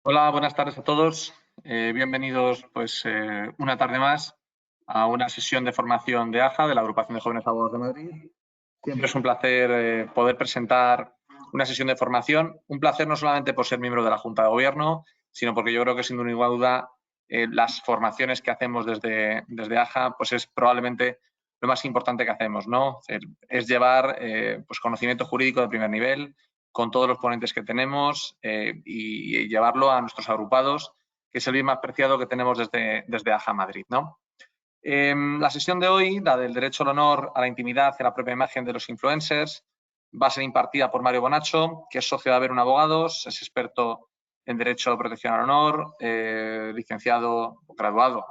Hola, buenas tardes a todos. Bienvenidos una tarde más a una sesión de formación de AJA, de la Agrupación de Jóvenes Abogados de Madrid. Siempre es un placer poder presentar una sesión de formación. Un placer no solamente por ser miembro de la Junta de Gobierno, sino porque yo creo que sin ninguna duda las formaciones que hacemos desde AJA pues es probablemente lo más importante que hacemos, ¿no? Es llevar conocimiento jurídico de primer nivel, con todos los ponentes que tenemos y llevarlo a nuestros agrupados, que es el bien más preciado que tenemos desde AJA Madrid, ¿no? La sesión de hoy, la del derecho al honor, a la intimidad y a la propia imagen de los influencers, va a ser impartida por Mario Bonacho, que es socio de Averun Abogados, es experto en Derecho de Protección al Honor, licenciado o graduado,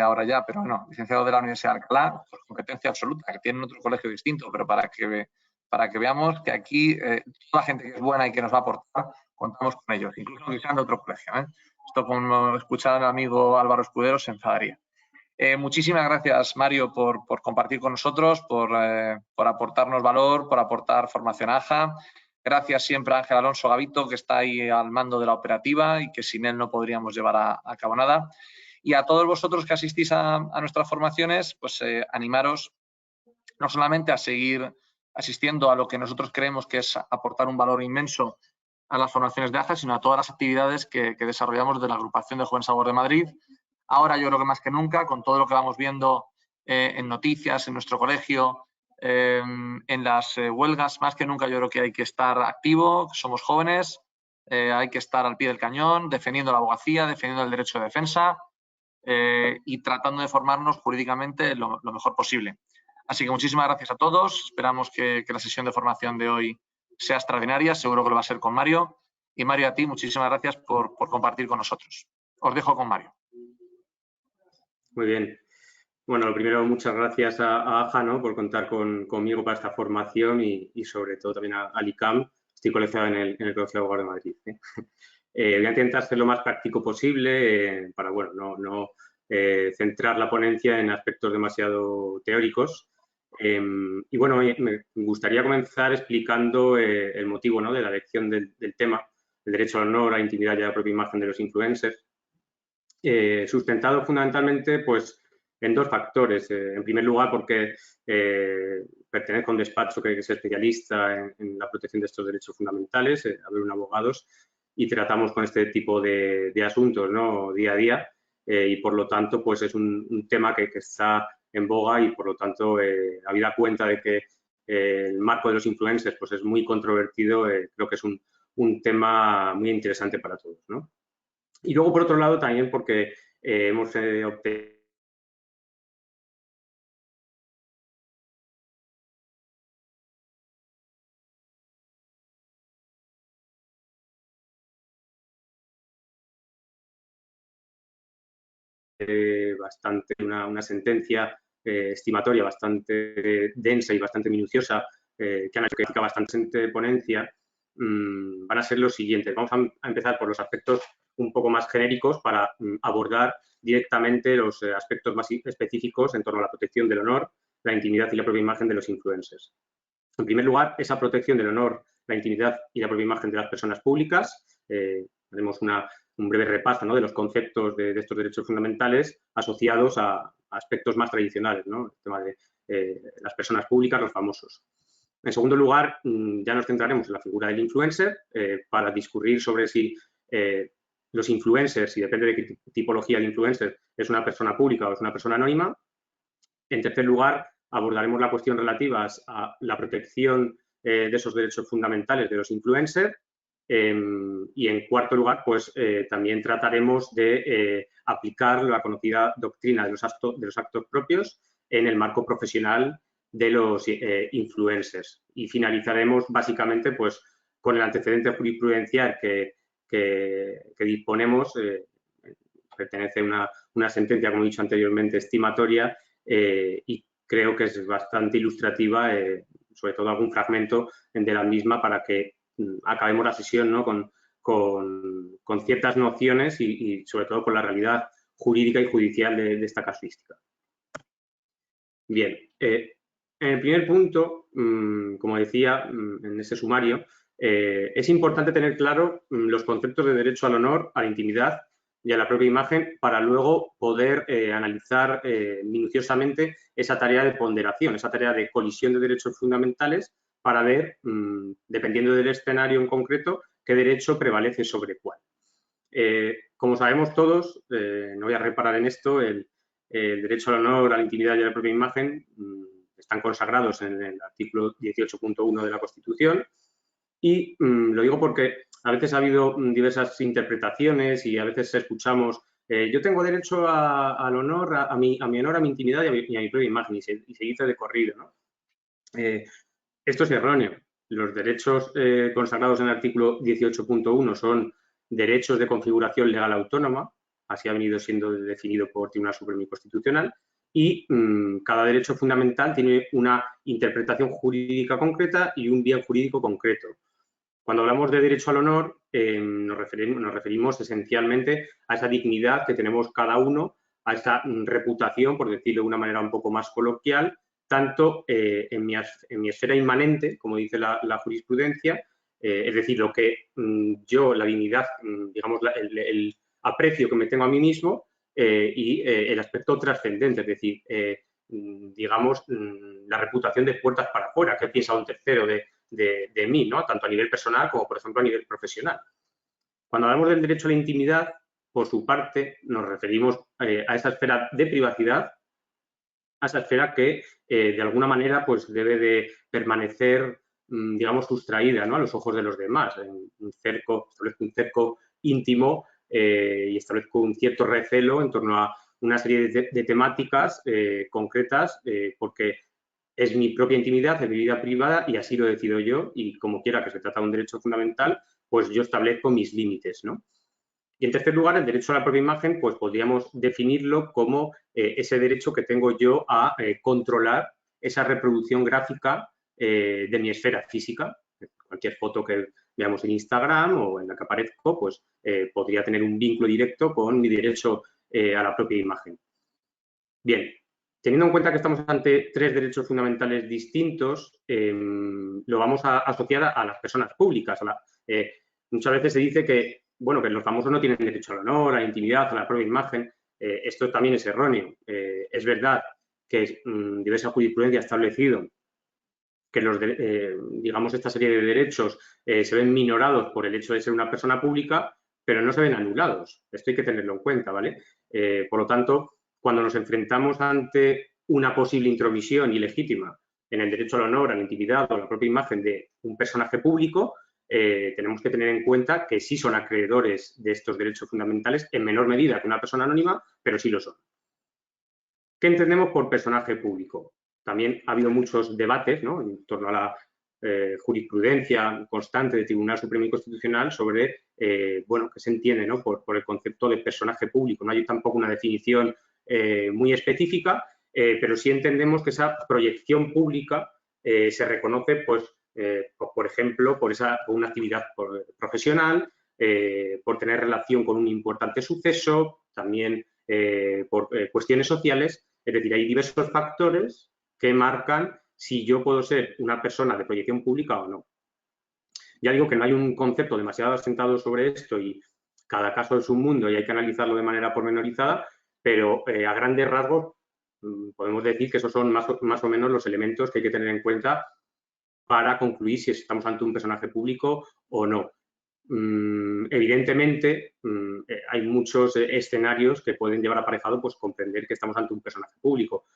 ahora ya, pero bueno, licenciado de la Universidad de Alcalá, por competencia absoluta, que tiene otro colegio distinto, pero para que veamos que aquí toda la gente que es buena y que nos va a aportar, contamos con ellos, incluso que sean de otro colegio. Esto, como escuchaba el amigo Álvaro Escudero, se enfadaría. Muchísimas gracias, Mario, por compartir con nosotros, por aportarnos valor, por aportar formación a AJA. Gracias siempre a Ángel Alonso Gavito, que está ahí al mando de la operativa y que sin él no podríamos llevar a cabo nada. Y a todos vosotros que asistís a nuestras formaciones, pues animaros no solamente a seguir asistiendo a lo que nosotros creemos que es aportar un valor inmenso a las formaciones de AJA, sino a todas las actividades que desarrollamos de la Agrupación de Jóvenes Abogados de Madrid. Ahora yo creo que más que nunca, con todo lo que vamos viendo en noticias, en nuestro colegio, en las huelgas, más que nunca yo creo que hay que estar activo, somos jóvenes, hay que estar al pie del cañón, defendiendo la abogacía, defendiendo el derecho de defensa y tratando de formarnos jurídicamente lo mejor posible. Así que muchísimas gracias a todos. Esperamos que la sesión de formación de hoy sea extraordinaria. Seguro que lo va a ser con Mario. Y Mario, a ti, muchísimas gracias por compartir con nosotros. Os dejo con Mario. Muy bien. Bueno, lo primero, muchas gracias a AJA, ¿no?, por contar conmigo para esta formación y sobre todo también al ICAM. Estoy colegiado en el Colegio de Abogados de Madrid. Voy a intentar ser lo más práctico posible para, bueno, no centrar la ponencia en aspectos demasiado teóricos. Y bueno, me gustaría comenzar explicando el motivo, ¿no?, de la elección del tema, el derecho al honor, a la intimidad y a la propia imagen de los influencers, sustentado fundamentalmente pues en dos factores. En primer lugar, porque pertenezco a un despacho que es especialista en la protección de estos derechos fundamentales, Averun Abogados, y tratamos con este tipo de asuntos, ¿no?, día a día, y por lo tanto pues es un tema que está en boga y por lo tanto, habida cuenta de que el marco de los influencers pues es muy controvertido, creo que es un tema muy interesante para todos, ¿no? Y luego, por otro lado, también porque hemos obtenido una sentencia estimatoria bastante densa y bastante minuciosa, que analiza bastante ponencia, van a ser los siguientes. Vamos a empezar por los aspectos un poco más genéricos para abordar directamente los aspectos más específicos en torno a la protección del honor, la intimidad y la propia imagen de los influencers. En primer lugar, esa protección del honor, la intimidad y la propia imagen de las personas públicas. Haremos un breve repaso, ¿no?, de los conceptos de estos derechos fundamentales asociados a aspectos más tradicionales, ¿no?, el tema de las personas públicas, los famosos. En segundo lugar, ya nos centraremos en la figura del influencer para discurrir sobre si los influencers, y depende de qué tipología de influencer, es una persona pública o es una persona anónima. En tercer lugar, abordaremos la cuestión relativa a la protección de esos derechos fundamentales de los influencers. Y en cuarto lugar, pues también trataremos de aplicar la conocida doctrina de los actos propios en el marco profesional de los influencers. Y finalizaremos básicamente pues con el antecedente jurisprudencial que disponemos. Pertenece a una sentencia, como he dicho anteriormente, estimatoria, y creo que es bastante ilustrativa, sobre todo algún fragmento de la misma para que acabemos la sesión, ¿no?, con ciertas nociones y sobre todo con la realidad jurídica y judicial de esta casuística. Bien, en el primer punto, como decía en ese sumario, Es importante tener claro los conceptos de derecho al honor, a la intimidad y a la propia imagen para luego poder analizar minuciosamente esa tarea de ponderación, esa tarea de colisión de derechos fundamentales para ver, dependiendo del escenario en concreto, qué derecho prevalece sobre cuál. Como sabemos todos, no voy a reparar en esto, el derecho al honor, a la intimidad y a la propia imagen están consagrados en el artículo 18.1 de la Constitución y lo digo porque a veces ha habido diversas interpretaciones y a veces escuchamos yo tengo derecho al honor, a mi honor, a mi intimidad y a mi propia imagen y se dice de corrido, ¿no? Esto es erróneo. Los derechos consagrados en el artículo 18.1 son derechos de configuración legal autónoma, así ha venido siendo definido por el Tribunal Supremo y Constitucional, y cada derecho fundamental tiene una interpretación jurídica concreta y un bien jurídico concreto. Cuando hablamos de derecho al honor, nos referimos esencialmente a esa dignidad que tenemos cada uno, a esa reputación, por decirlo de una manera un poco más coloquial, tanto en mi esfera inmanente, como dice la jurisprudencia, es decir, lo que yo, la dignidad, digamos, el aprecio que me tengo a mí mismo y el aspecto trascendente, es decir, digamos, la reputación de puertas para afuera, que piensa un tercero de mí, ¿no? Tanto a nivel personal como, por ejemplo, a nivel profesional. Cuando hablamos del derecho a la intimidad, por su parte, nos referimos a esa esfera de privacidad, a esa esfera que, de alguna manera, pues debe de permanecer, digamos, sustraída, ¿no? A los ojos de los demás. Establezco un cerco íntimo y establezco un cierto recelo en torno a una serie de temáticas concretas porque es mi propia intimidad, es mi vida privada y así lo decido yo y como quiera que se trata de un derecho fundamental, pues yo establezco mis límites, ¿no? Y en tercer lugar, el derecho a la propia imagen, pues podríamos definirlo como ese derecho que tengo yo a controlar esa reproducción gráfica de mi esfera física. Cualquier foto que veamos en Instagram o en la que aparezco, pues podría tener un vínculo directo con mi derecho a la propia imagen. Bien, teniendo en cuenta que estamos ante tres derechos fundamentales distintos, lo vamos a asociar a las personas públicas. Muchas veces se dice que, bueno, que los famosos no tienen derecho al honor, a la intimidad, a la propia imagen. Esto también es erróneo. Es verdad que diversa jurisprudencia ha establecido que digamos, esta serie de derechos se ven minorados por el hecho de ser una persona pública, pero no se ven anulados. Esto hay que tenerlo en cuenta, ¿vale? Por lo tanto, cuando nos enfrentamos ante una posible intromisión ilegítima en el derecho al honor, a la intimidad o a la propia imagen de un personaje público, tenemos que tener en cuenta que sí son acreedores de estos derechos fundamentales en menor medida que una persona anónima, pero sí lo son. ¿Qué entendemos por personaje público? También ha habido muchos debates, ¿no?, en torno a la jurisprudencia constante del Tribunal Supremo y Constitucional sobre, bueno, qué se entiende, ¿no?, por el concepto de personaje público. No hay tampoco una definición muy específica, pero sí entendemos que esa proyección pública se reconoce, pues, por ejemplo, por una actividad profesional, por tener relación con un importante suceso, también por cuestiones sociales. Es decir, hay diversos factores que marcan si yo puedo ser una persona de proyección pública o no. Ya digo que no hay un concepto demasiado asentado sobre esto y cada caso es un mundo y hay que analizarlo de manera pormenorizada, pero a grandes rasgos podemos decir que esos son más o menos los elementos que hay que tener en cuenta para concluir si estamos ante un personaje público o no. Evidentemente, hay muchos escenarios que pueden llevar aparejado pues, comprender que estamos ante un personaje público.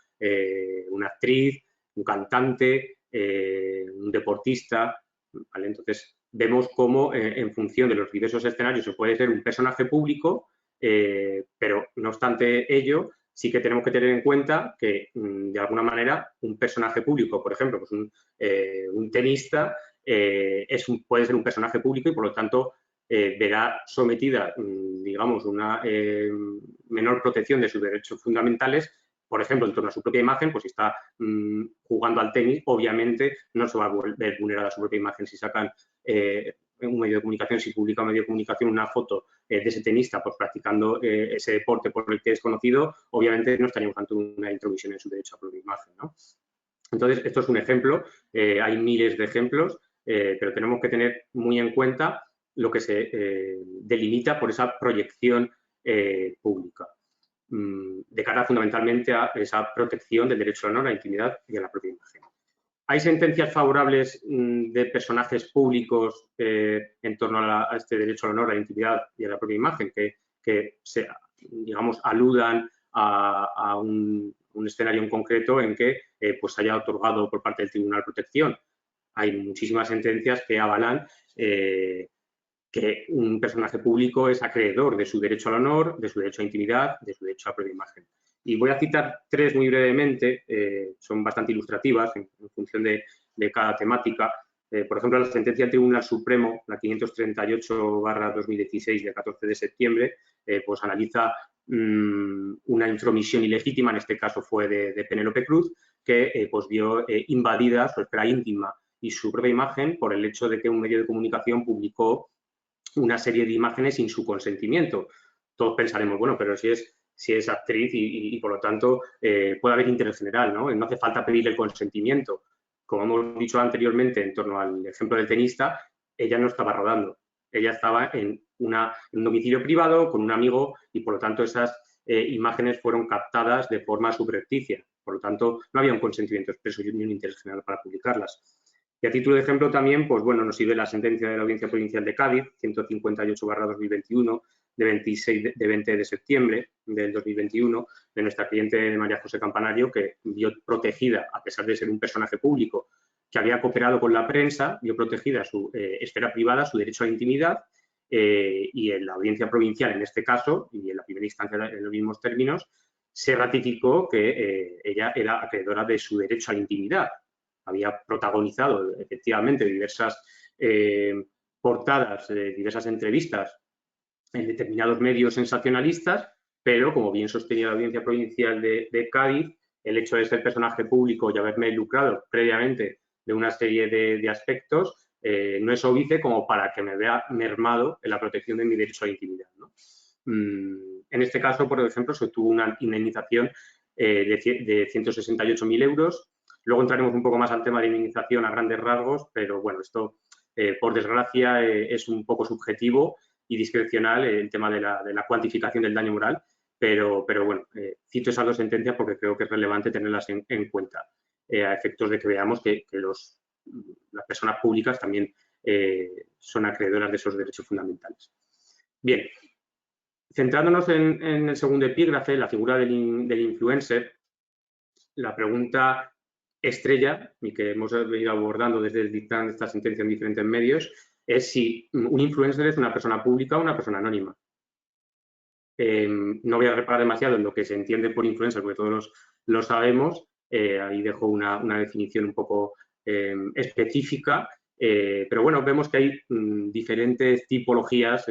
Una actriz, un cantante, un deportista, ¿vale? Entonces, vemos cómo en función de los diversos escenarios se puede ser un personaje público, pero no obstante ello, sí que tenemos que tener en cuenta que, de alguna manera, un personaje público, por ejemplo, pues un tenista, puede ser un personaje público y, por lo tanto, verá sometida, digamos, una menor protección de sus derechos fundamentales, por ejemplo, en torno a su propia imagen, pues si está jugando al tenis, obviamente no se va a ver vulnerada su propia imagen. Si sacan un medio de comunicación, si publica un medio de comunicación una foto de ese tenista pues, practicando ese deporte por el que es conocido, obviamente no estaríamos ante una intromisión en su derecho a propia imagen, ¿no? Entonces, esto es un ejemplo, hay miles de ejemplos pero tenemos que tener muy en cuenta lo que se delimita por esa proyección pública, de cara fundamentalmente a esa protección del derecho al honor, a la intimidad y a la propia imagen. ¿Hay sentencias favorables de personajes públicos en torno a este derecho al honor, a la intimidad y a la propia imagen que digamos, aludan a un escenario en concreto en que pues haya otorgado por parte del Tribunal protección? Hay muchísimas sentencias que avalan que un personaje público es acreedor de su derecho al honor, de su derecho a intimidad, de su derecho a la propia imagen. Y voy a citar tres muy brevemente, son bastante ilustrativas en función de cada temática. Por ejemplo, la sentencia del Tribunal Supremo, la 538/2016 del 14 de septiembre, pues analiza una intromisión ilegítima, en este caso fue de Penélope Cruz, que pues vio invadida su esfera íntima y su propia imagen por el hecho de que un medio de comunicación publicó una serie de imágenes sin su consentimiento. Todos pensaremos, bueno, pero si es actriz y por lo tanto puede haber interés general, ¿no? No hace falta pedirle el consentimiento. Como hemos dicho anteriormente en torno al ejemplo del tenista, ella no estaba rodando. Ella estaba en un domicilio privado con un amigo y por lo tanto esas imágenes fueron captadas de forma subrepticia. Por lo tanto, no había un consentimiento expreso ni un interés general para publicarlas. Y a título de ejemplo también, pues bueno, nos sirve la sentencia de la Audiencia Provincial de Cádiz, 158/2021, de 20 de septiembre del 2021, de nuestra cliente María José Campanario, que vio protegida, a pesar de ser un personaje público que había cooperado con la prensa, vio protegida su esfera privada, su derecho a la intimidad, y en la Audiencia Provincial, en este caso, y en la primera instancia en los mismos términos, se ratificó que ella era acreedora de su derecho a la intimidad. Había protagonizado efectivamente diversas portadas, diversas entrevistas en determinados medios sensacionalistas, pero como bien sostenía la Audiencia Provincial de Cádiz, el hecho de ser personaje público y haberme lucrado previamente de una serie de aspectos no es óbice como para que me vea mermado en la protección de mi derecho a la intimidad, ¿no? En este caso, por ejemplo, se obtuvo una indemnización de 168.000 euros. Luego entraremos un poco más al tema de indemnización a grandes rasgos, pero bueno, esto por desgracia es un poco subjetivo y discrecional el tema de la cuantificación del daño moral, pero bueno, cito esas dos sentencias porque creo que es relevante tenerlas en cuenta a efectos de que veamos que las personas públicas también son acreedoras de esos derechos fundamentales. Bien, centrándonos en el segundo epígrafe, la figura del influencer, la pregunta estrella, y que hemos ido abordando desde el dictamen de esta sentencia en diferentes medios, es si un influencer es una persona pública o una persona anónima. No voy a reparar demasiado en lo que se entiende por influencer, porque todos lo sabemos. Ahí dejo una definición un poco específica, pero bueno, vemos que hay diferentes tipologías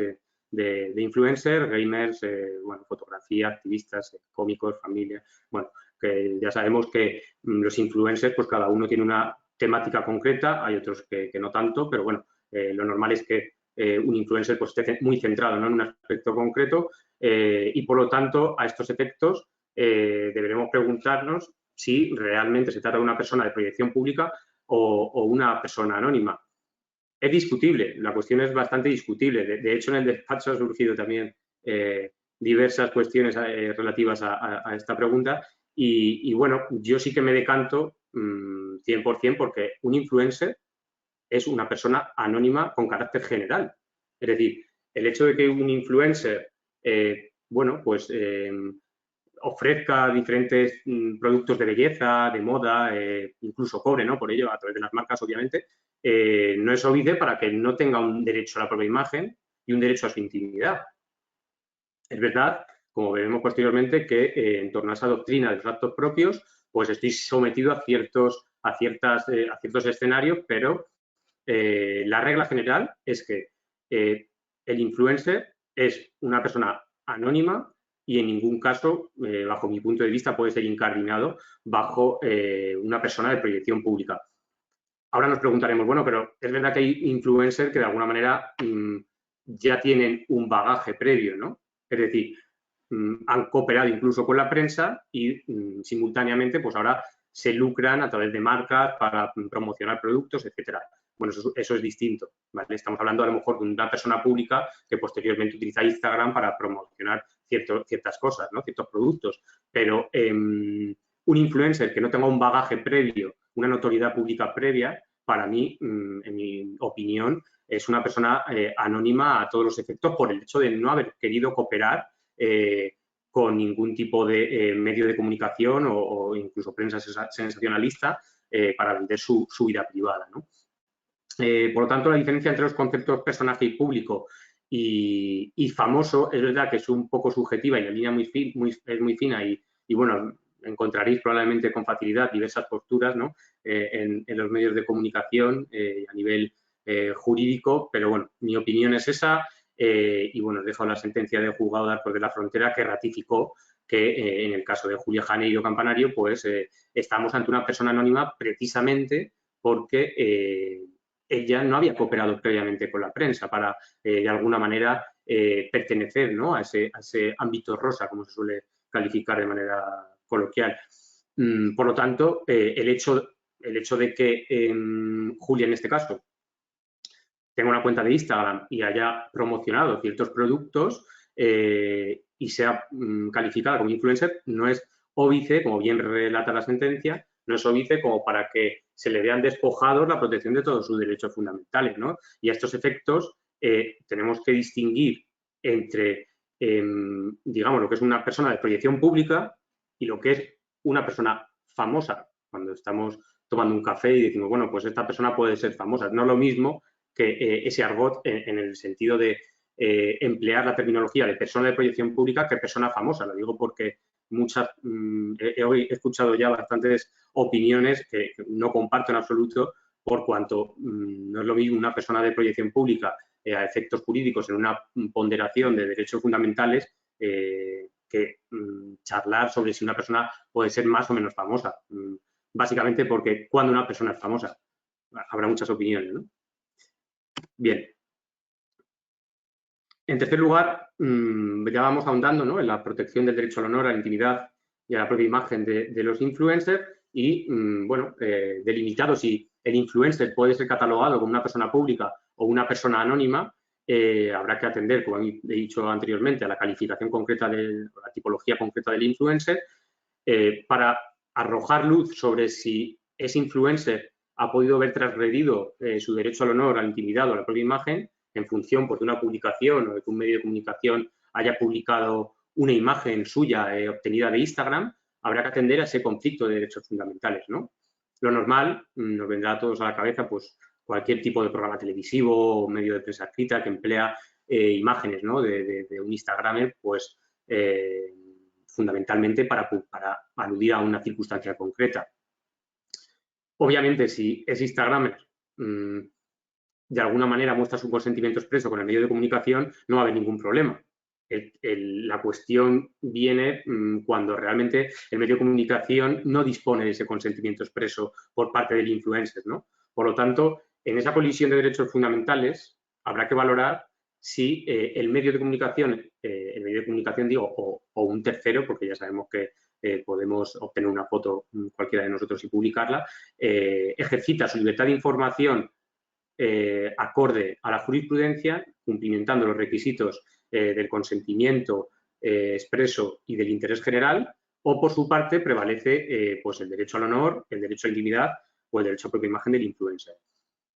de influencers, gamers, bueno, fotografía, activistas, cómicos, familia. Bueno, que ya sabemos que los influencers, pues cada uno tiene una temática concreta, hay otros que no tanto, pero bueno, lo normal es que un influencer pues, esté muy centrado, ¿no?, en un aspecto concreto y, por lo tanto, a estos efectos deberemos preguntarnos si realmente se trata de una persona de proyección pública o una persona anónima. Es discutible, la cuestión es bastante discutible. De hecho, en el despacho ha surgido también diversas cuestiones relativas a esta pregunta y, bueno, yo sí que me decanto 100% porque un influencer es una persona anónima con carácter general. Es decir, el hecho de que un influencer, bueno, pues ofrezca diferentes productos de belleza, de moda, incluso cobre, ¿no?, por ello, a través de las marcas, obviamente, no es óbice para que no tenga un derecho a la propia imagen y un derecho a su intimidad. Es verdad, como veremos posteriormente, que en torno a esa doctrina de los actos propios, pues estoy sometido a ciertos escenarios, pero la regla general es que el influencer es una persona anónima y en ningún caso, bajo mi punto de vista, puede ser incardinado bajo una persona de proyección pública. Ahora nos preguntaremos, bueno, pero es verdad que hay influencers que de alguna manera ya tienen un bagaje previo, ¿no? Es decir, han cooperado incluso con la prensa y simultáneamente, pues ahora se lucran a través de marcas para promocionar productos, etcétera. bueno, eso es distinto, ¿vale? Estamos hablando a lo mejor de una persona pública que posteriormente utiliza Instagram para promocionar ciertas cosas, ¿no? Ciertos productos, pero un influencer que no tenga un bagaje previo, una notoriedad pública previa, para mí, en mi opinión, es una persona anónima a todos los efectos por el hecho de no haber querido cooperar con ningún tipo de medio de comunicación o incluso prensa sensacionalista para vender su vida privada, ¿no? Por lo tanto, la diferencia entre los conceptos personaje y público y famoso es verdad que es un poco subjetiva y la línea es muy fina y bueno, encontraréis probablemente con facilidad diversas posturas, ¿no? En los medios de comunicación a nivel jurídico, pero bueno, mi opinión es esa y bueno, os dejo la sentencia del juzgado de Arcos de la Frontera que ratificó que en el caso de Julia Janeiro Campanario, pues estamos ante una persona anónima precisamente porque ella no había cooperado previamente con la prensa para, de alguna manera, pertenecer, ¿no? a ese ámbito rosa, como se suele calificar de manera coloquial. Por lo tanto, el hecho de que Julia, en este caso, tenga una cuenta de Instagram y haya promocionado ciertos productos y sea calificada como influencer, no es óbice, como bien relata la sentencia, no es óbice como para que se le vean despojados la protección de todos sus derechos fundamentales, ¿no? Y a estos efectos tenemos que distinguir entre, digamos, lo que es una persona de proyección pública y lo que es una persona famosa. Cuando estamos tomando un café y decimos, bueno, pues esta persona puede ser famosa. No es lo mismo que ese argot en el sentido de emplear la terminología de persona de proyección pública que persona famosa. Lo digo porque he escuchado ya bastantes opiniones que no comparto en absoluto por cuanto no es lo mismo una persona de proyección pública a efectos jurídicos en una ponderación de derechos fundamentales que charlar sobre si una persona puede ser más o menos famosa. Básicamente porque cuando una persona es famosa habrá muchas opiniones, ¿no? Bien. En tercer lugar, ya vamos ahondando, ¿no? En la protección del derecho al honor, a la intimidad y a la propia imagen de los influencers y, bueno, delimitado si el influencer puede ser catalogado como una persona pública o una persona anónima, habrá que atender, como he dicho anteriormente, a la calificación concreta a la tipología concreta del influencer para arrojar luz sobre si ese influencer ha podido ver transgredido su derecho al honor, a la intimidad o a la propia imagen en función pues, de una publicación o de que un medio de comunicación haya publicado una imagen suya obtenida de Instagram, habrá que atender a ese conflicto de derechos fundamentales, ¿no? Lo normal, nos vendrá a todos a la cabeza, pues cualquier tipo de programa televisivo o medio de prensa escrita que emplea imágenes, ¿no? de un Instagramer, pues fundamentalmente para aludir a una circunstancia concreta. Obviamente, si es Instagramer de alguna manera muestra su consentimiento expreso con el medio de comunicación, no va a haber ningún problema. La cuestión viene cuando realmente el medio de comunicación no dispone de ese consentimiento expreso por parte del influencer, ¿no? Por lo tanto, en esa colisión de derechos fundamentales habrá que valorar si el medio de comunicación digo, o un tercero, porque ya sabemos que podemos obtener una foto cualquiera de nosotros y publicarla, ejercita su libertad de información acorde a la jurisprudencia, cumplimentando los requisitos del consentimiento expreso y del interés general, o por su parte prevalece pues el derecho al honor, el derecho a intimidad o el derecho a propia imagen del influencer.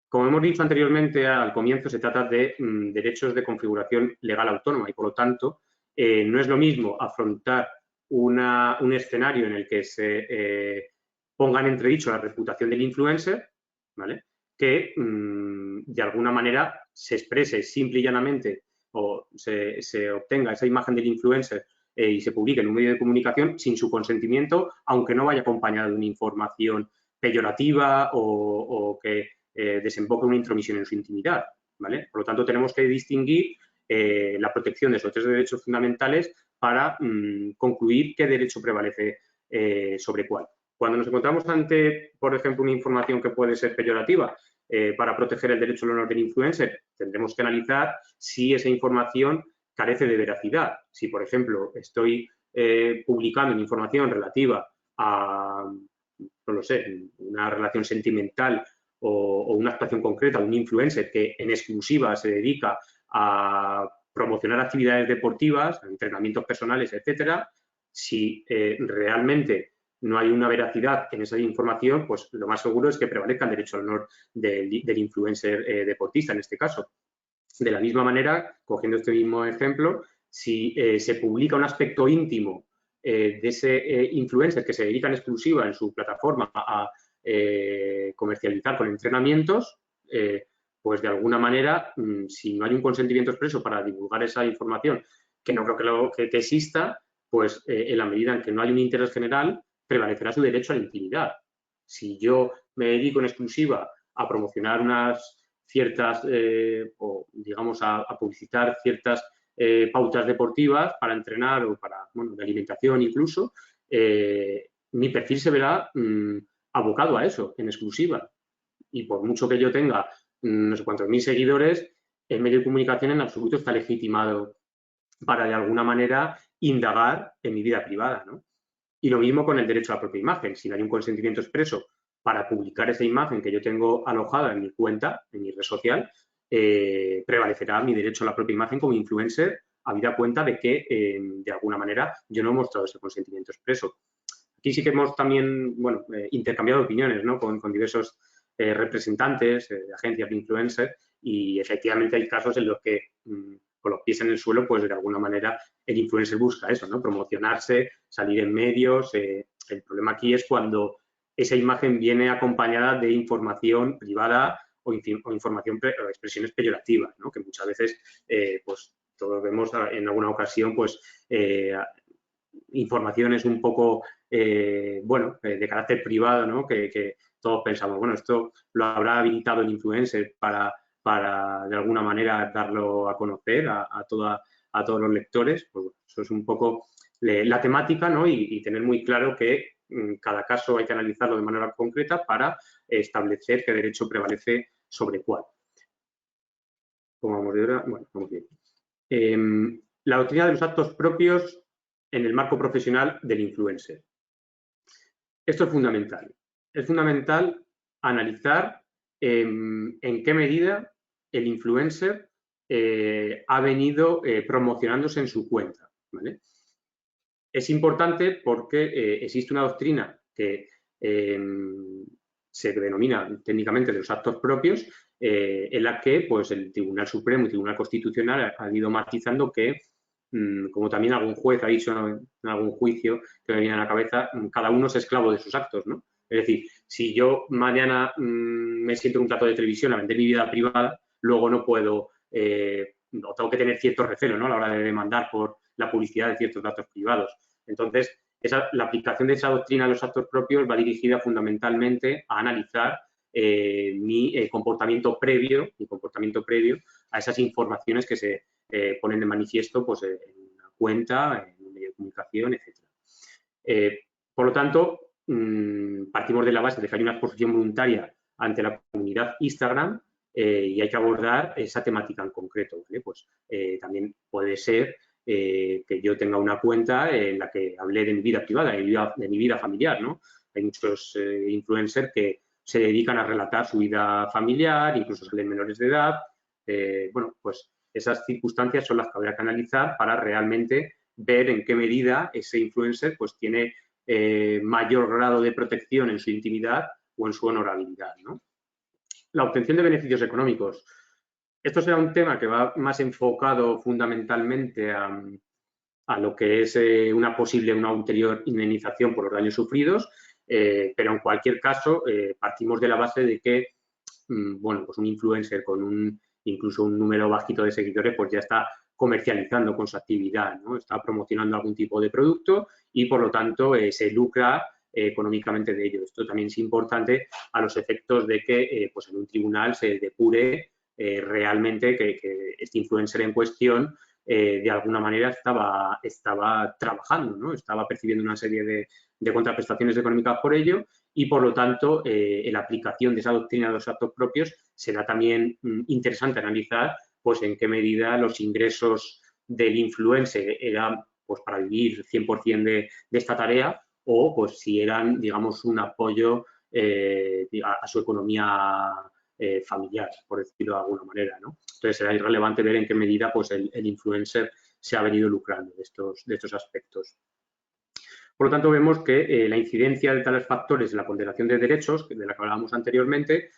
Como hemos dicho anteriormente al comienzo, se trata de derechos de configuración legal autónoma y, por lo tanto, no es lo mismo afrontar un escenario en el que se ponga en entredicho la reputación del influencer, ¿vale?, que de alguna manera se exprese simple y llanamente o se obtenga esa imagen del influencer y se publique en un medio de comunicación sin su consentimiento, aunque no vaya acompañada de una información peyorativa o que desemboque una intromisión en su intimidad, ¿vale? Por lo tanto, tenemos que distinguir la protección de esos tres derechos fundamentales para concluir qué derecho prevalece sobre cuál. Cuando nos encontramos ante, por ejemplo, una información que puede ser peyorativa para proteger el derecho al honor del influencer, tendremos que analizar si esa información carece de veracidad. Si, por ejemplo, estoy publicando una información relativa a, no lo sé, una relación sentimental o una actuación concreta, un influencer que en exclusiva se dedica a promocionar actividades deportivas, entrenamientos personales, etcétera, si realmente no hay una veracidad en esa información, pues lo más seguro es que prevalezca el derecho al honor del influencer deportista, en este caso. De la misma manera, cogiendo este mismo ejemplo, si se publica un aspecto íntimo de ese influencer que se dedica en exclusiva en su plataforma a comercializar con entrenamientos, pues de alguna manera, si no hay un consentimiento expreso para divulgar esa información, que no creo que exista, pues en la medida en que no hay un interés general, prevalecerá su derecho a la intimidad. Si yo me dedico en exclusiva a promocionar unas ciertas, o digamos, a publicitar ciertas pautas deportivas para entrenar o para, bueno, de alimentación incluso, mi perfil se verá abocado a eso, en exclusiva. Y por mucho que yo tenga no sé cuántos mil seguidores, el medio de comunicación en absoluto está legitimado para, de alguna manera, indagar en mi vida privada, ¿no? Y lo mismo con el derecho a la propia imagen. Si no hay un consentimiento expreso para publicar esa imagen que yo tengo alojada en mi cuenta, en mi red social, prevalecerá mi derecho a la propia imagen como influencer, habida cuenta de que, de alguna manera, yo no he mostrado ese consentimiento expreso. Aquí sí que hemos también, bueno, intercambiado opiniones, ¿no? Con diversos representantes de agencias de influencers y efectivamente hay casos en los que con los pies en el suelo, pues de alguna manera el influencer busca eso, ¿no? Promocionarse, salir en medios. El problema aquí es cuando esa imagen viene acompañada de información privada o información o expresiones peyorativas, ¿no? Que muchas veces, pues todos vemos en alguna ocasión, pues informaciones un poco, bueno, de carácter privado, ¿no? Que todos pensamos, bueno, esto lo habrá habilitado el influencer para de alguna manera darlo a conocer a todos los lectores. Pues eso es un poco la temática, ¿no? Y tener muy claro que cada caso hay que analizarlo de manera concreta para establecer qué derecho prevalece sobre cuál. ¿Cómo vamos de hora? Bueno, vamos bien. La doctrina de los actos propios en el marco profesional del influencer. Esto es fundamental. Es fundamental analizar en qué medida el influencer ha venido promocionándose en su cuenta, ¿vale? Es importante porque existe una doctrina que se denomina técnicamente de los actos propios, en la que pues, el Tribunal Supremo y el Tribunal Constitucional han ido matizando que, como también algún juez ha dicho en algún juicio que me viene a la cabeza, cada uno es esclavo de sus actos, ¿no? Es decir, si yo mañana me siento en un plato de televisión a vender mi vida privada, luego no puedo, o tengo que tener cierto recelo, ¿no? A la hora de demandar por la publicidad de ciertos datos privados. Entonces, la aplicación de esa doctrina a los actos propios va dirigida fundamentalmente a analizar mi comportamiento previo a esas informaciones que se ponen de manifiesto pues, en una cuenta, en un medio de comunicación, etc. Por lo tanto, partimos de la base de que hay una exposición voluntaria ante la comunidad Instagram y hay que abordar esa temática en concreto, ¿vale? Pues también puede ser que yo tenga una cuenta en la que hablé de mi vida privada, de mi vida familiar, ¿no? Hay muchos influencers que se dedican a relatar su vida familiar, incluso salen menores de edad. Bueno, pues esas circunstancias son las que habrá que analizar para realmente ver en qué medida ese influencer pues tiene mayor grado de protección en su intimidad o en su honorabilidad, ¿no? La obtención de beneficios económicos. Esto será un tema que va más enfocado fundamentalmente a lo que es una ulterior indemnización por los daños sufridos, pero en cualquier caso partimos de la base de que, bueno, pues un influencer con incluso un número bajito de seguidores, pues ya está comercializando con su actividad, ¿no? Está promocionando algún tipo de producto y, por lo tanto, se lucra económicamente de ello. Esto también es importante a los efectos de que pues en un tribunal se depure realmente que este influencer en cuestión de alguna manera estaba trabajando, ¿no? Estaba percibiendo una serie de contraprestaciones económicas por ello y, por lo tanto, en la aplicación de esa doctrina de los actos propios será también interesante analizar pues en qué medida los ingresos del influencer eran pues para vivir 100% de esta tarea o pues si eran, digamos, un apoyo a su economía familiar, por decirlo de alguna manera, ¿no? Entonces será irrelevante ver en qué medida pues, el influencer se ha venido lucrando de estos aspectos. Por lo tanto, vemos que la incidencia de tales factores en la ponderación de derechos, de la que hablábamos anteriormente,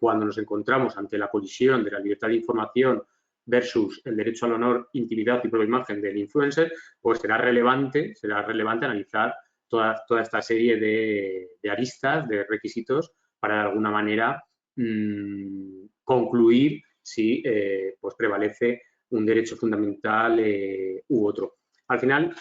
cuando nos encontramos ante la colisión de la libertad de información versus el derecho al honor, intimidad y propia imagen del influencer, pues será relevante analizar toda esta serie de aristas, de requisitos, para de alguna manera concluir si pues prevalece un derecho fundamental u otro. Al final,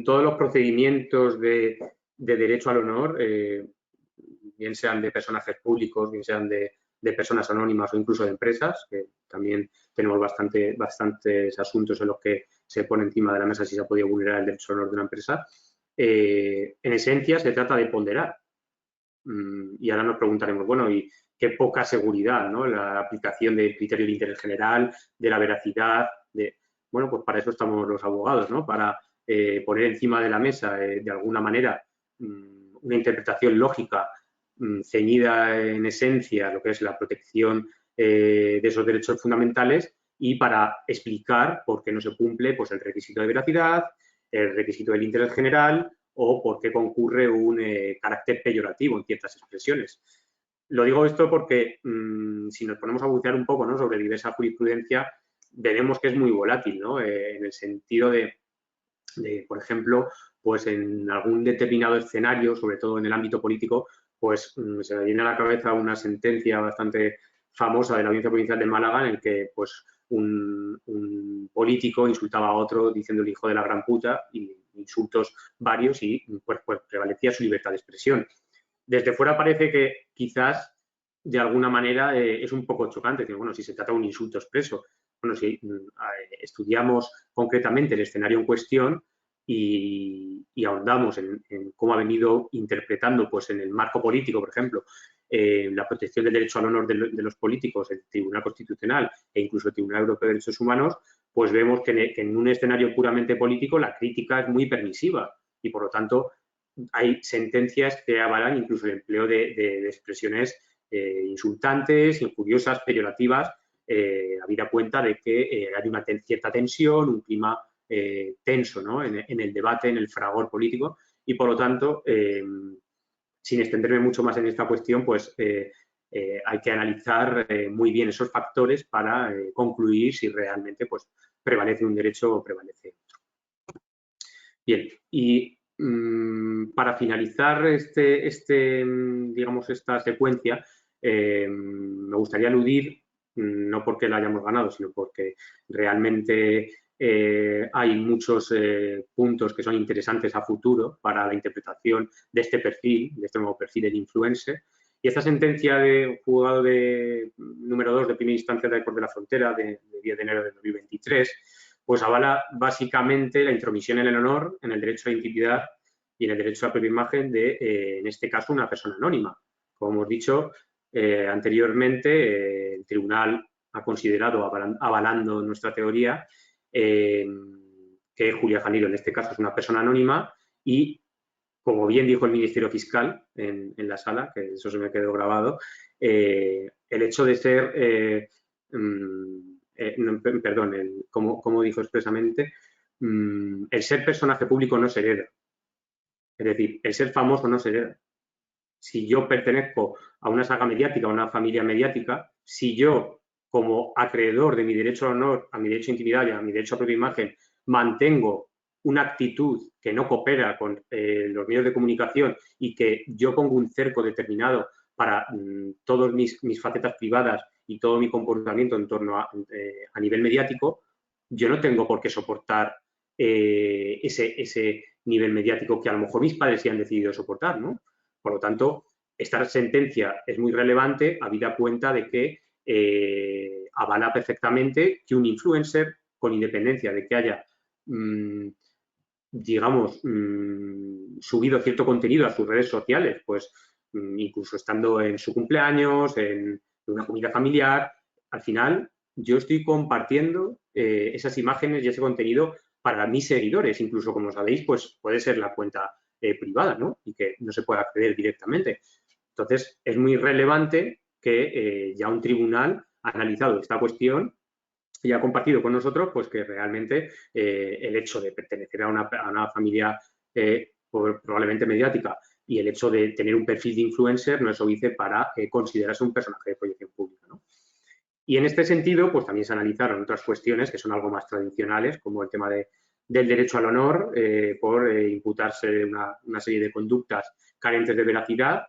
todos los procedimientos de derecho al honor, bien sean de personajes públicos, bien sean de personas anónimas o incluso de empresas, que también tenemos bastantes asuntos en los que se pone encima de la mesa si se ha podido vulnerar el derecho al honor de una empresa. En esencia, se trata de ponderar. Y ahora nos preguntaremos, bueno, ¿y qué poca seguridad, ¿no? La aplicación del criterio de interés general, de la veracidad, bueno, pues para eso estamos los abogados, ¿no? Para poner encima de la mesa, de alguna manera, una interpretación lógica ceñida en esencia a lo que es la protección de esos derechos fundamentales y para explicar por qué no se cumple pues, el requisito de veracidad, el requisito del interés general o por qué concurre un carácter peyorativo en ciertas expresiones. Lo digo esto porque si nos ponemos a bucear un poco, ¿no?, sobre diversa jurisprudencia, veremos que es muy volátil, ¿no? En el sentido de, por ejemplo, pues en algún determinado escenario, sobre todo en el ámbito político, pues se me viene a la cabeza una sentencia bastante famosa de la Audiencia Provincial de Málaga en el que pues un político insultaba a otro diciendo el hijo de la gran puta y insultos varios y pues prevalecía su libertad de expresión. Desde fuera parece que quizás de alguna manera es un poco chocante, que bueno, si se trata de un insulto expreso, bueno, si estudiamos concretamente el escenario en cuestión y ahondamos en cómo ha venido interpretando pues en el marco político, por ejemplo, la protección del derecho al honor de los políticos, el Tribunal Constitucional e incluso el Tribunal Europeo de Derechos Humanos, pues vemos que en un escenario puramente político la crítica es muy permisiva y, por lo tanto, hay sentencias que avalan incluso el empleo de expresiones insultantes, injuriosas, peyorativas, habida cuenta de que hay una cierta tensión, un clima tenso, ¿no?, en el debate, en el fragor político y, por lo tanto, sin extenderme mucho más en esta cuestión, pues hay que analizar muy bien esos factores para concluir si realmente pues, prevalece un derecho o prevalece otro. Bien, y para finalizar digamos, esta secuencia, me gustaría aludir, no porque la hayamos ganado, sino porque realmente hay muchos puntos que son interesantes a futuro para la interpretación de este perfil, de este nuevo perfil del influencer. Y esta sentencia de juzgado número 2 de primera instancia de la Corte de la Frontera de 10 de enero de 2023, pues avala básicamente la intromisión en el honor, en el derecho a la intimidad y en el derecho a la propia imagen de, en este caso, una persona anónima. Como hemos dicho anteriormente, el tribunal ha considerado, avalando nuestra teoría, que Julia Janeiro, en este caso, es una persona anónima y, como bien dijo el Ministerio Fiscal en la sala, que eso se me quedó grabado, el hecho de ser, como dijo expresamente, el ser personaje público no se hereda. Es decir, el ser famoso no se hereda. Si yo pertenezco a una saga mediática, a una familia mediática, si yo, como acreedor de mi derecho al honor, a mi derecho a intimidad y a mi derecho a propia imagen, mantengo una actitud que no coopera con los medios de comunicación y que yo pongo un cerco determinado para todas mis facetas privadas y todo mi comportamiento en torno a nivel mediático, yo no tengo por qué soportar ese nivel mediático que a lo mejor mis padres sí han decidido soportar, ¿no? Por lo tanto, esta sentencia es muy relevante habida cuenta de que avala perfectamente que un influencer, con independencia de que haya, digamos, subido cierto contenido a sus redes sociales, pues incluso estando en su cumpleaños, en una comida familiar, al final yo estoy compartiendo esas imágenes y ese contenido para mis seguidores. Incluso, como sabéis, pues puede ser la cuenta privada, ¿no? Y que no se puede acceder directamente. Entonces, es muy relevante que ya un tribunal ha analizado esta cuestión y ha compartido con nosotros pues que realmente el hecho de pertenecer a una familia probablemente mediática y el hecho de tener un perfil de influencer no es óbice para considerarse un personaje de proyección pública, ¿no? Y en este sentido, pues también se analizaron otras cuestiones que son algo más tradicionales, como el tema del derecho al honor por imputarse una serie de conductas carentes de veracidad.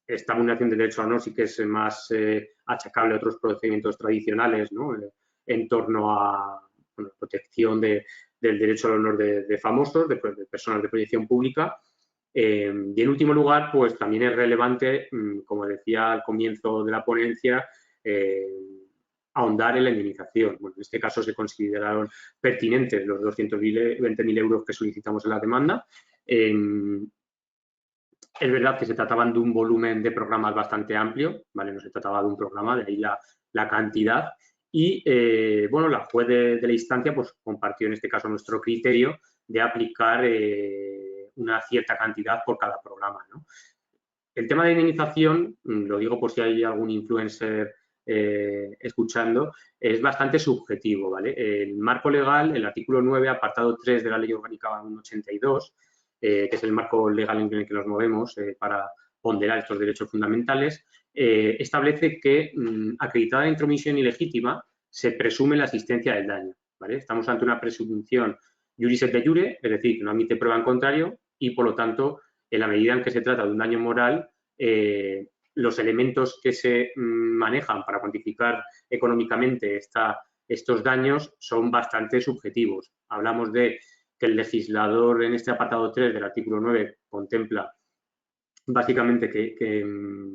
Esta vulneración del derecho al honor sí que es más achacable a otros procedimientos tradicionales, ¿no? En torno a protección del derecho al honor de famosos, de personas de proyección pública. Y en último lugar, pues también es relevante, como decía al comienzo de la ponencia, ahondar en la indemnización. Bueno, en este caso se consideraron pertinentes los 220.000 euros que solicitamos en la demanda. Es verdad que se trataban de un volumen de programas bastante amplio, ¿vale? No se trataba de un programa, de ahí la cantidad. Y, bueno, la juez de la instancia pues compartió en este caso nuestro criterio de aplicar una cierta cantidad por cada programa, ¿no? El tema de indemnización, lo digo por si hay algún influencer escuchando, es bastante subjetivo, ¿vale? El marco legal, el artículo 9, apartado 3 de la Ley Orgánica 182, que es el marco legal en el que nos movemos para ponderar estos derechos fundamentales, establece que acreditada la intromisión ilegítima se presume la existencia del daño, ¿vale? Estamos ante una presunción juris et de jure, es decir, que no admite prueba en contrario y, por lo tanto, en la medida en que se trata de un daño moral, los elementos que se manejan para cuantificar económicamente estos daños son bastante subjetivos. Hablamos de que el legislador en este apartado 3 del artículo 9 contempla básicamente que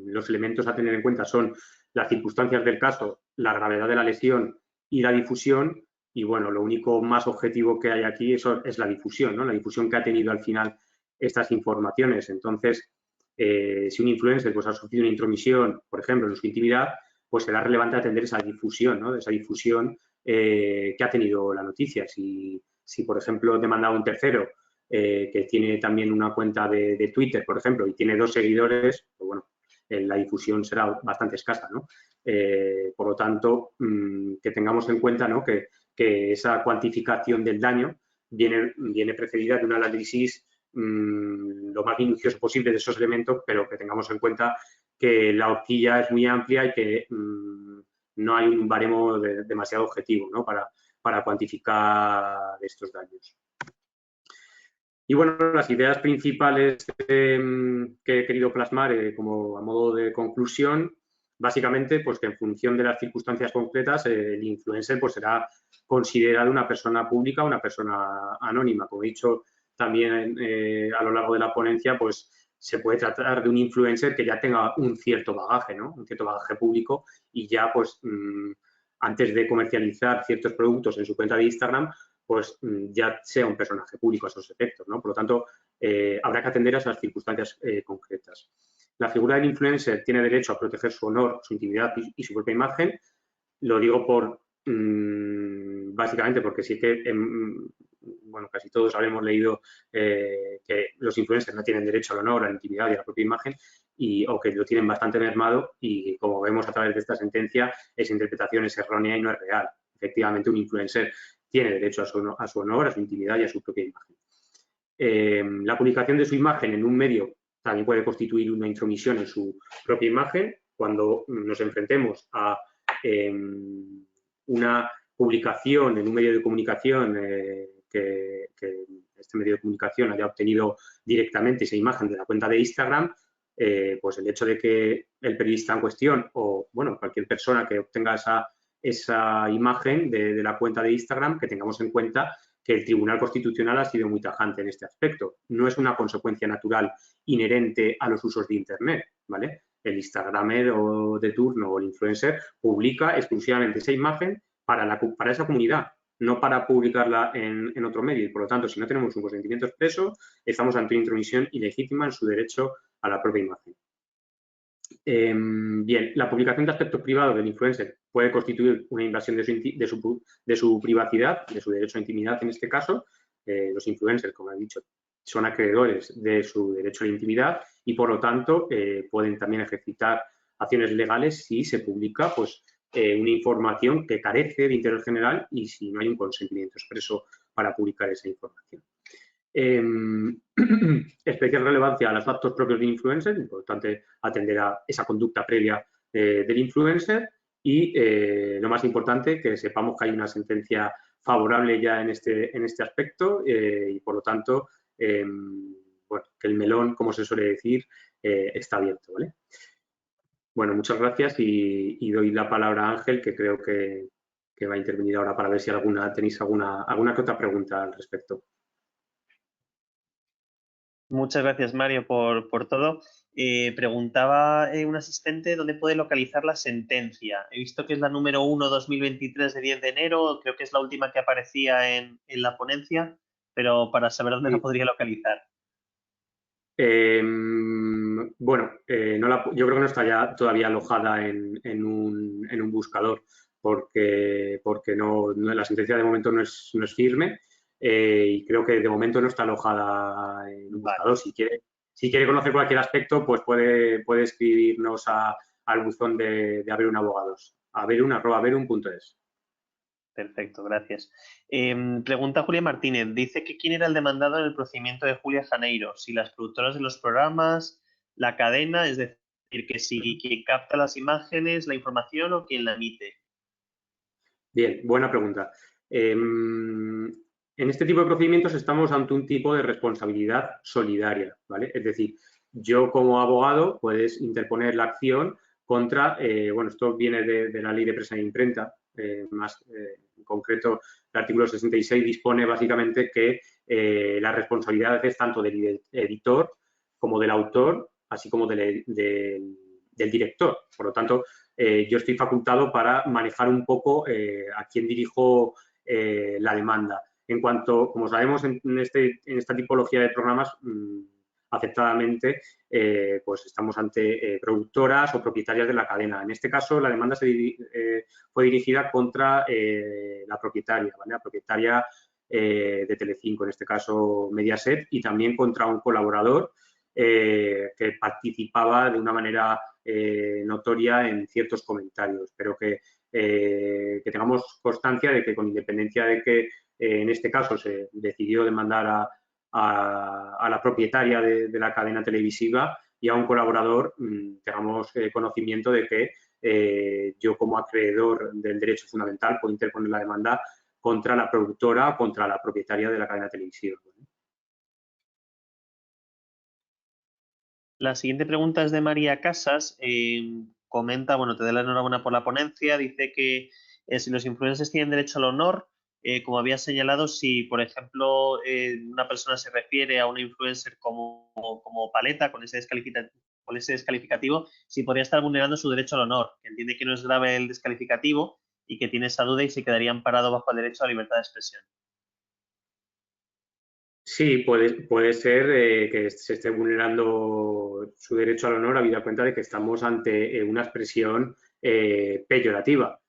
los elementos a tener en cuenta son las circunstancias del caso, la gravedad de la lesión y la difusión. Y, bueno, lo único más objetivo que hay aquí es la difusión, ¿no? La difusión que ha tenido al final estas informaciones. Entonces, si un influencer pues, ha sufrido una intromisión, por ejemplo, en su intimidad, pues será relevante atender esa difusión, ¿no? Esa difusión que ha tenido la noticia. Si por ejemplo, demanda a un tercero que tiene también una cuenta de Twitter, por ejemplo, y tiene 2 seguidores, pues bueno, la difusión será bastante escasa, ¿no? Por lo tanto, que tengamos en cuenta, ¿no? que esa cuantificación del daño viene precedida de un análisis lo más minucioso posible de esos elementos, pero que tengamos en cuenta que la horquilla es muy amplia y que no hay un baremo demasiado objetivo, ¿no? para cuantificar estos daños. Y, bueno, las ideas principales que he querido plasmar como a modo de conclusión, básicamente, pues que en función de las circunstancias concretas, el influencer pues será considerado una persona pública o una persona anónima. Como he dicho también a lo largo de la ponencia, pues se puede tratar de un influencer que ya tenga un cierto bagaje, ¿no? Un cierto bagaje público y ya, pues, antes de comercializar ciertos productos en su cuenta de Instagram, pues ya sea un personaje público a esos efectos, ¿no? Por lo tanto, habrá que atender a esas circunstancias concretas. La figura del influencer tiene derecho a proteger su honor, su intimidad y su propia imagen. Lo digo básicamente porque sí que, bueno, casi todos habremos leído que los influencers no tienen derecho al honor, a la intimidad y a la propia imagen, o que lo tienen bastante mermado y, como vemos a través de esta sentencia, esa interpretación es errónea y no es real. Efectivamente, un influencer tiene derecho a su honor, a su intimidad y a su propia imagen. La publicación de su imagen en un medio también puede constituir una intromisión en su propia imagen. Cuando nos enfrentemos a una publicación en un medio de comunicación que este medio de comunicación haya obtenido directamente esa imagen de la cuenta de Instagram, pues el hecho de que el periodista en cuestión o, bueno, cualquier persona que obtenga esa imagen de la cuenta de Instagram, que tengamos en cuenta que el Tribunal Constitucional ha sido muy tajante en este aspecto. No es una consecuencia natural inherente a los usos de Internet, ¿vale? El instagramer o de turno o el influencer publica exclusivamente esa imagen para esa comunidad, no para publicarla en otro medio. Y, por lo tanto, si no tenemos un consentimiento expreso, estamos ante una intromisión ilegítima en su derecho a la propia imagen. Bien, la publicación de aspectos privados del influencer puede constituir una invasión de su privacidad, de su derecho a intimidad en este caso. Los influencers, como he dicho, son acreedores de su derecho a la intimidad y, por lo tanto, pueden también ejercitar acciones legales si se publica pues, una información que carece de interés general y si no hay un consentimiento expreso para publicar esa información. Especial relevancia a los actos propios del influencer, importante atender a esa conducta previa del influencer y, lo más importante, que sepamos que hay una sentencia favorable ya en este aspecto y, por lo tanto, bueno, que el melón, como se suele decir, está abierto, ¿vale? Bueno, muchas gracias y doy la palabra a Ángel, que creo que va a intervenir ahora para ver si tenéis alguna que otra pregunta al respecto. Muchas gracias, Mario, por todo. Preguntaba un asistente dónde puede localizar la sentencia. He visto que es la número 1/2023 de 10 de enero, creo que es la última que aparecía en la ponencia, pero para saber dónde la podría localizar. Bueno, yo creo que no está ya todavía alojada en un buscador porque la sentencia de momento no es firme y creo que de momento no está alojada en un buscador. Si quiere conocer cualquier aspecto, pues puede escribirnos al buzón de Averun Abogados, averun@averun.es. Perfecto, gracias. Pregunta Julia Martínez. Dice que quién era el demandado en el procedimiento de Julia Janeiro, si las productoras de los programas, la cadena, es decir, que si quien capta las imágenes, la información o quien la emite. Bien, buena pregunta. En este tipo de procedimientos estamos ante un tipo de responsabilidad solidaria, ¿vale? Es decir, yo como abogado puedes interponer la acción contra, bueno, esto viene de la Ley de Prensa e Imprenta, en concreto el artículo 66 dispone básicamente que la responsabilidad es tanto del editor como del autor, así como del director. Por lo tanto, yo estoy facultado para manejar un poco a quién dirijo la demanda. En cuanto, como sabemos, en esta tipología de programas, aceptadamente, pues estamos ante productoras o propietarias de la cadena. En este caso, la demanda fue dirigida contra la propietaria, ¿vale? La propietaria de Telecinco, en este caso Mediaset, y también contra un colaborador que participaba de una manera notoria en ciertos comentarios, pero que tengamos constancia de que, con independencia de que en este caso se decidió demandar a la propietaria de la cadena televisiva y a un colaborador, tengamos conocimiento de que yo, como acreedor del derecho fundamental, puedo interponer la demanda contra la productora o contra la propietaria de la cadena televisiva. La siguiente pregunta es de María Casas. Comenta, bueno, te doy la enhorabuena por la ponencia. Dice que si los influencers tienen derecho al honor, como había señalado, si, por ejemplo, una persona se refiere a una influencer como paleta, con ese descalificativo, si podría estar vulnerando su derecho al honor, que entiende que no es grave el descalificativo y que tiene esa duda y se quedaría amparado bajo el derecho a la libertad de expresión. Sí, puede ser que se esté vulnerando su derecho al honor, habida cuenta de que estamos ante una expresión peyorativa.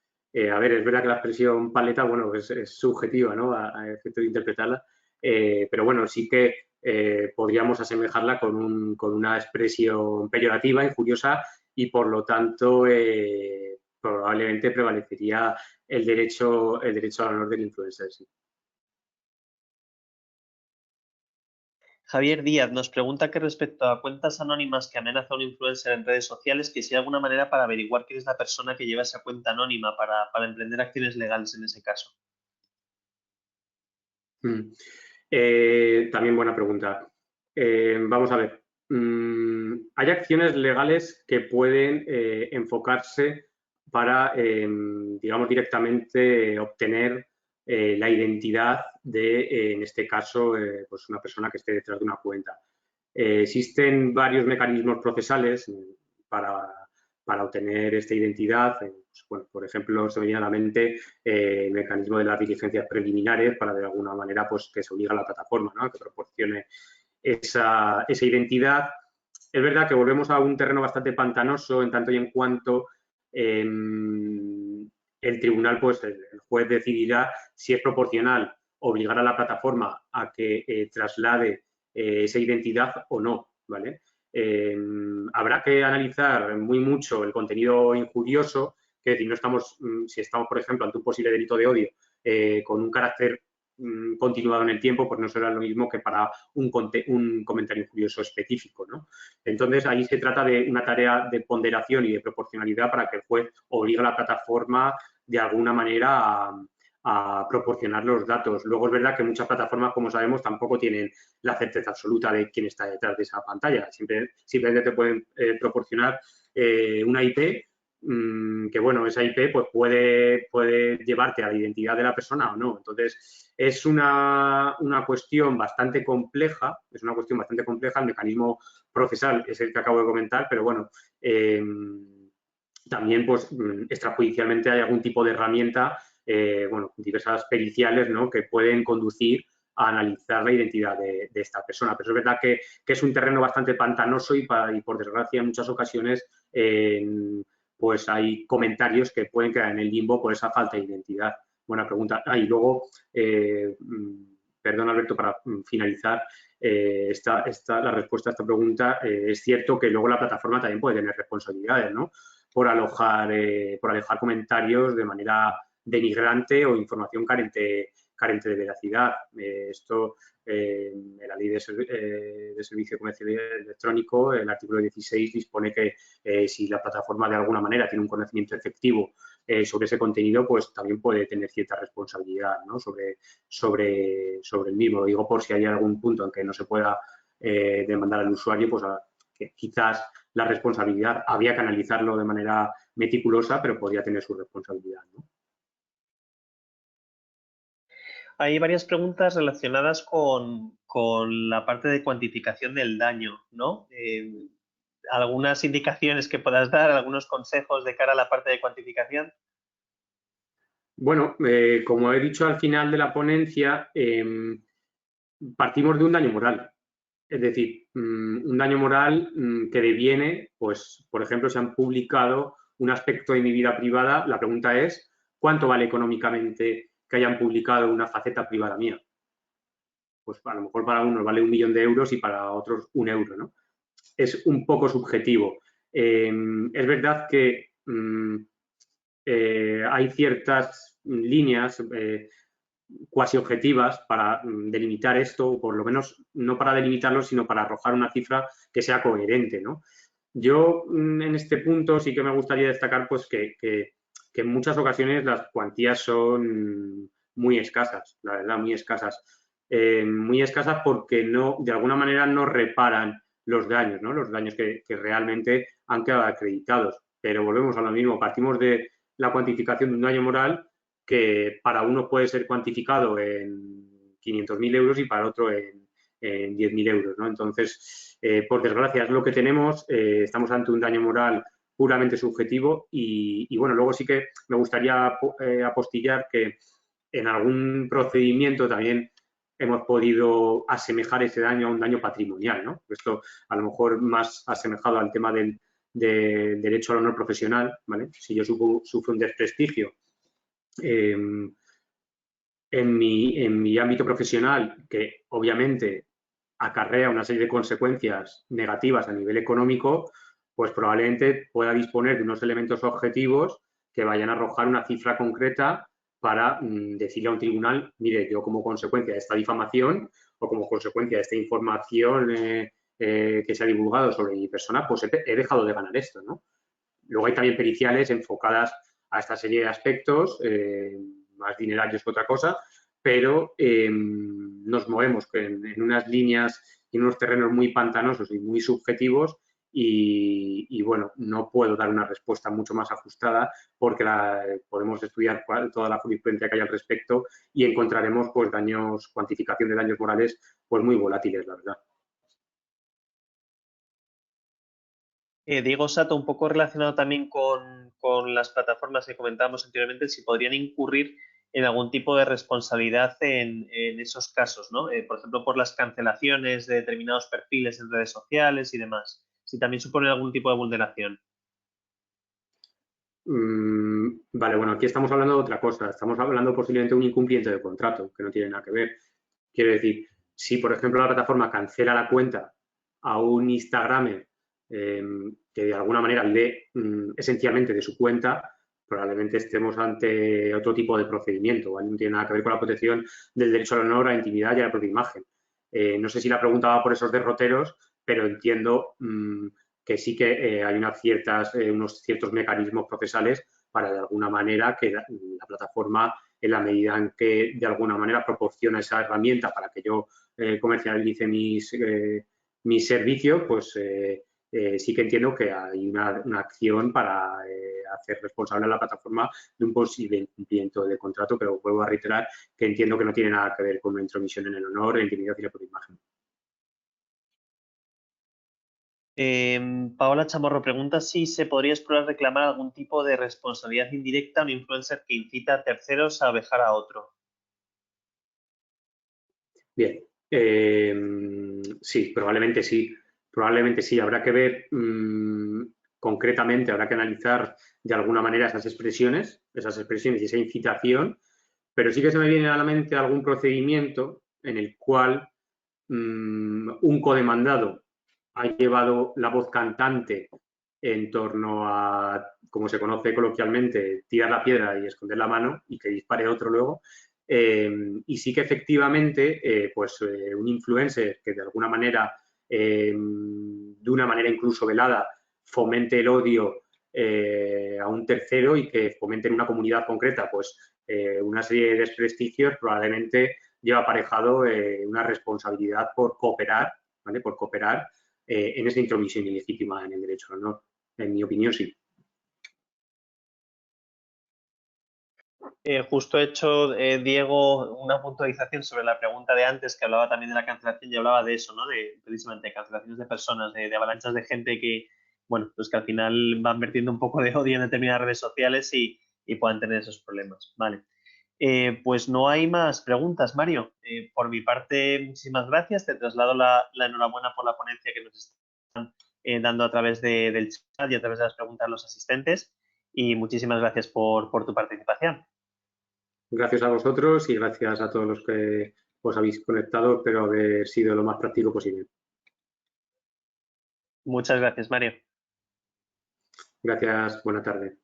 A ver, es verdad que la expresión paleta, bueno, es subjetiva, ¿no?, a efecto de interpretarla, pero bueno, sí que podríamos asemejarla con una expresión peyorativa, injuriosa, y por lo tanto probablemente prevalecería el derecho al honor del influencer, sí. Javier Díaz nos pregunta que, respecto a cuentas anónimas que amenaza a un influencer en redes sociales, que si hay alguna manera para averiguar quién es la persona que lleva esa cuenta anónima para emprender acciones legales en ese caso. También buena pregunta. Vamos a ver. Hay acciones legales que pueden enfocarse para, digamos, directamente obtener la identidad de, en este caso, pues una persona que esté detrás de una cuenta. Existen varios mecanismos procesales para obtener esta identidad. Pues, bueno, por ejemplo, se me viene a la mente el mecanismo de las diligencias preliminares para, de alguna manera, pues que se obliga a la plataforma, ¿no?, a que proporcione esa identidad. Es verdad que volvemos a un terreno bastante pantanoso en tanto y en cuanto el tribunal, pues el juez decidirá si es proporcional obligar a la plataforma a que traslade esa identidad o no, ¿vale? Habrá que analizar muy mucho el contenido injurioso, que es decir, no estamos, si estamos, por ejemplo, ante un posible delito de odio con un carácter continuado en el tiempo, pues no será lo mismo que para un comentario injurioso específico, ¿no? Entonces, ahí se trata de una tarea de ponderación y de proporcionalidad para que el juez obligue a la plataforma de alguna manera a proporcionar los datos. Luego es verdad que muchas plataformas, como sabemos, tampoco tienen la certeza absoluta de quién está detrás de esa pantalla. Simplemente te pueden proporcionar una IP que, bueno, esa IP pues puede llevarte a la identidad de la persona o no. Entonces, es una cuestión bastante compleja, el mecanismo procesal es el que acabo de comentar, pero bueno, también pues extrajudicialmente hay algún tipo de herramienta, bueno, diversas periciales, ¿no?, que pueden conducir a analizar la identidad de esta persona. Pero es verdad que es un terreno bastante pantanoso y por desgracia en muchas ocasiones pues hay comentarios que pueden quedar en el limbo por esa falta de identidad. Buena pregunta. Y luego, perdón, Alberto, para finalizar la respuesta a esta pregunta, es cierto que luego la plataforma también puede tener responsabilidades, ¿no?, por alojar comentarios de manera denigrante o información carente de veracidad. Esto en la Ley de Servicio Comercial Electrónico, el artículo 16, dispone que si la plataforma de alguna manera tiene un conocimiento efectivo sobre ese contenido, pues también puede tener cierta responsabilidad, ¿no?, sobre el mismo. Lo digo por si hay algún punto en que no se pueda demandar al usuario, pues que quizás la responsabilidad había que analizarlo de manera meticulosa, pero podría tener su responsabilidad, ¿no? Hay varias preguntas relacionadas con la parte de cuantificación del daño, ¿no? ¿Algunas indicaciones que puedas dar, algunos consejos de cara a la parte de cuantificación? Bueno, como he dicho al final de la ponencia, partimos de un daño moral. Es decir, un daño moral que deviene, pues, por ejemplo, si han publicado un aspecto de mi vida privada, la pregunta es, ¿cuánto vale económicamente que hayan publicado una faceta privada mía? Pues a lo mejor para unos vale 1 millón de euros y para otros 1 euro, ¿no? Es un poco subjetivo. Es verdad que hay ciertas líneas cuasi objetivas para delimitar esto, o por lo menos no para delimitarlo, sino para arrojar una cifra que sea coherente, ¿no? Yo en este punto sí que me gustaría destacar pues que en muchas ocasiones las cuantías son muy escasas, la verdad, muy escasas. Muy escasas porque de alguna manera no reparan los daños, ¿no?, los daños que realmente han quedado acreditados. Pero volvemos a lo mismo, partimos de la cuantificación de un daño moral que para uno puede ser cuantificado en 500.000 euros y para otro en 10.000 euros, ¿no? Entonces, por desgracia, es lo que tenemos. Estamos ante un daño moral puramente subjetivo y bueno, luego sí que me gustaría apostillar que en algún procedimiento también hemos podido asemejar ese daño a un daño patrimonial, ¿no? Esto a lo mejor más asemejado al tema del derecho al honor profesional, ¿vale? Si yo sufro un desprestigio en mi ámbito profesional, que obviamente acarrea una serie de consecuencias negativas a nivel económico, pues probablemente pueda disponer de unos elementos objetivos que vayan a arrojar una cifra concreta para decirle a un tribunal, mire, yo como consecuencia de esta difamación o como consecuencia de esta información que se ha divulgado sobre mi persona, pues he dejado de ganar esto, ¿no? Luego hay también periciales enfocadas a esta serie de aspectos, más dinerarios que otra cosa, pero nos movemos en unas líneas y en unos terrenos muy pantanosos y muy subjetivos y bueno, no puedo dar una respuesta mucho más ajustada porque podemos estudiar toda la jurisprudencia que hay al respecto y encontraremos pues cuantificación de daños morales pues muy volátiles, la verdad. Diego Sato, un poco relacionado también con las plataformas que comentábamos anteriormente, si podrían incurrir en algún tipo de responsabilidad en esos casos, ¿no? Por ejemplo, por las cancelaciones de determinados perfiles en redes sociales y demás. Si también suponen algún tipo de vulneración. Vale, bueno, aquí estamos hablando de otra cosa. Estamos hablando posiblemente de un incumplimiento de contrato, que no tiene nada que ver. Quiero decir, si, por ejemplo, la plataforma cancela la cuenta a un Instagramer que de alguna manera vive esencialmente de su cuenta, probablemente estemos ante otro tipo de procedimiento, ¿vale? No tiene nada que ver con la protección del derecho al honor, a la intimidad y a la propia imagen. No sé si la pregunta va por esos derroteros, pero entiendo que sí que hay unos ciertos mecanismos procesales para, de alguna manera, que la plataforma, en la medida en que, de alguna manera, proporciona esa herramienta para que yo comercialice mis servicios, pues sí que entiendo que hay una acción para hacer responsable a la plataforma de un posible incumplimiento de contrato, pero vuelvo a reiterar que entiendo que no tiene nada que ver con una intromisión en el honor, la intimidad y la propia imagen. Paola Chamorro pregunta si se podría explorar reclamar algún tipo de responsabilidad indirecta a un influencer que incita a terceros a vejar a otro. Bien, sí, probablemente sí. Probablemente sí. Habrá que ver concretamente, habrá que analizar de alguna manera esas expresiones y esa incitación, pero sí que se me viene a la mente algún procedimiento en el cual un codemandado ha llevado la voz cantante en torno a, como se conoce coloquialmente, tirar la piedra y esconder la mano y que dispare otro luego. Y sí que efectivamente, un influencer que de alguna manera, de una manera incluso velada, fomente el odio a un tercero y que fomente en una comunidad concreta pues una serie de desprestigios, probablemente lleva aparejado una responsabilidad por cooperar, ¿vale? Por cooperar en esa intromisión ilegítima en el derecho al honor. En mi opinión, sí. Justo he hecho, Diego, una puntualización sobre la pregunta de antes, que hablaba también de la cancelación y hablaba de eso, ¿no? De precisamente cancelaciones de personas, de avalanchas de gente que, bueno, pues que al final van vertiendo un poco de odio en determinadas redes sociales y puedan tener esos problemas. Vale. Pues no hay más preguntas, Mario. Por mi parte, muchísimas gracias. Te traslado la enhorabuena por la ponencia que nos están dando a través del chat y a través de las preguntas de los asistentes. Y muchísimas gracias por tu participación. Gracias a vosotros y gracias a todos los que os habéis conectado. Espero haber sido lo más práctico posible. Muchas gracias, Mario. Gracias. Buena tarde.